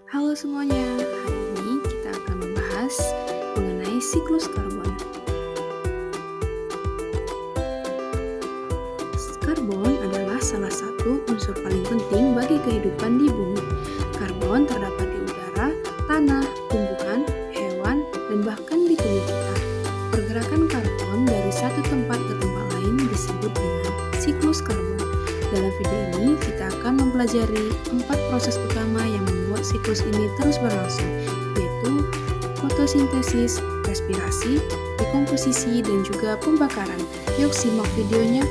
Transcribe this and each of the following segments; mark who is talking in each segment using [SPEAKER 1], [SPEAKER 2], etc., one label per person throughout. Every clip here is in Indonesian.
[SPEAKER 1] Halo semuanya, hari ini kita akan membahas mengenai siklus karbon. Karbon adalah salah satu unsur paling penting bagi kehidupan di bumi. Karbon terdapat di udara, tanah, tumbuhan, hewan, dan bahkan di tubuh kita. Pergerakan karbon dari satu tempat ke tempat lain disebut dengan siklus karbon. Dalam video ini, kita akan mempelajari 4 proses utama yang membuat siklus ini terus berlangsung, yaitu fotosintesis, respirasi, dekomposisi, dan juga pembakaran. Yuk simak videonya.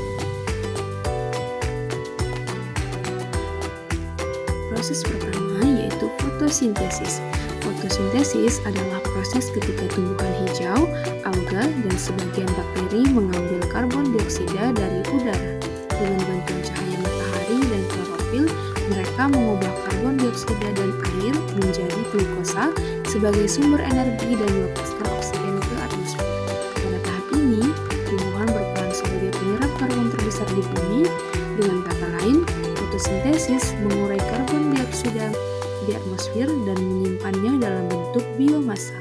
[SPEAKER 1] Proses pertama yaitu fotosintesis. Fotosintesis adalah proses ketika tumbuhan hijau, alga, dan sebagian bakteri mengambil karbon dioksida dari udara. Dengan bantuan cahaya matahari dan klorofil, mereka mengubah karbon dioksida dan air menjadi glukosa sebagai sumber energi dan melepaskan oksigen ke atmosfer. Pada tahap ini, tumbuhan berperan sebagai penyerap karbon terbesar di bumi. Dengan kata lain, fotosintesis mengurai karbon dioksida di atmosfer dan menyimpannya dalam bentuk biomasa.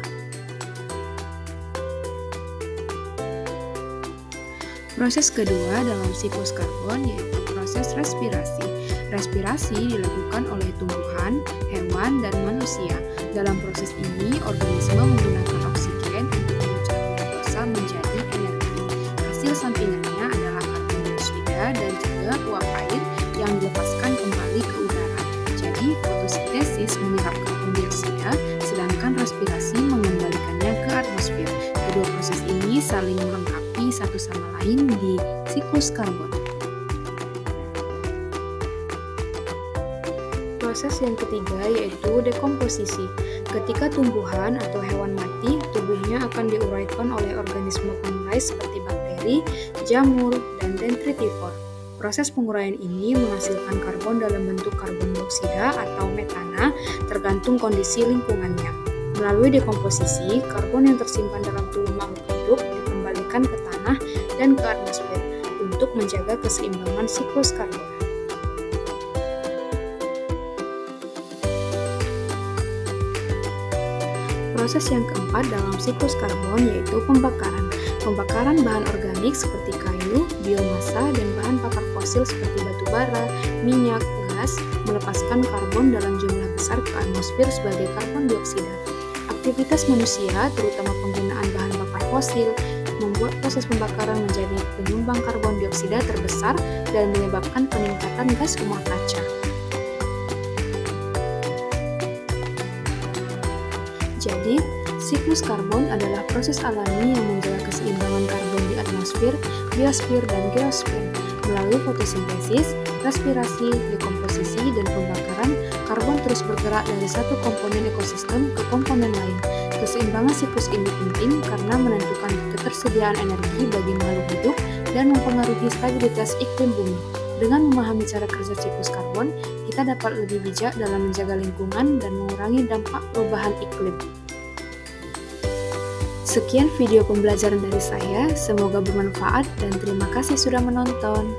[SPEAKER 1] Proses kedua dalam siklus karbon yaitu proses respirasi. Respirasi dilakukan oleh tumbuhan, hewan, dan manusia. Dalam proses ini, organisme menggunakan oksigen untuk memecah glukosa menjadi energi. Hasil sampingannya adalah karbon dioksida dan juga uap air yang dilepaskan kembali ke udara. Jadi, fotosintesis menyerap karbon dioksida, sedangkan respirasi mengembalikannya ke atmosfer. Kedua proses ini saling melengkapi satu sama lain di siklus karbon. Proses yang ketiga yaitu dekomposisi. Ketika tumbuhan atau hewan mati, tubuhnya akan diuraikan oleh organisme pengurai seperti bakteri, jamur, dan dendritivor. Proses penguraian ini menghasilkan karbon dalam bentuk karbon dioksida atau metana tergantung kondisi lingkungannya. Melalui dekomposisi, karbon yang tersimpan dalam tubuh makhluk hidup dikembalikan ke tanah dan ke atmosfer untuk menjaga keseimbangan siklus karbon. Proses yang keempat dalam siklus karbon yaitu pembakaran. Pembakaran bahan organik seperti kayu, biomasa, dan bahan bakar fosil seperti batu bara, minyak, gas melepaskan karbon dalam jumlah besar ke atmosfer sebagai karbon dioksida. Aktivitas manusia, terutama penggunaan bahan bakar fosil, membuat proses pembakaran menjadi penyumbang karbon dioksida terbesar dan menyebabkan peningkatan gas rumah kaca. Jadi, siklus karbon adalah proses alami yang menjaga keseimbangan karbon di atmosfer, biosfer, dan geosfer. Melalui fotosintesis, respirasi, dekomposisi, dan pembakaran, karbon terus bergerak dari satu komponen ekosistem ke komponen lain. Keseimbangan siklus ini penting karena menentukan ketersediaan energi bagi makhluk hidup dan mempengaruhi stabilitas iklim bumi. Dengan memahami cara kerja siklus karbon, kita dapat lebih bijak dalam menjaga lingkungan dan mengurangi dampak perubahan iklim. Sekian video pembelajaran dari saya, semoga bermanfaat dan terima kasih sudah menonton.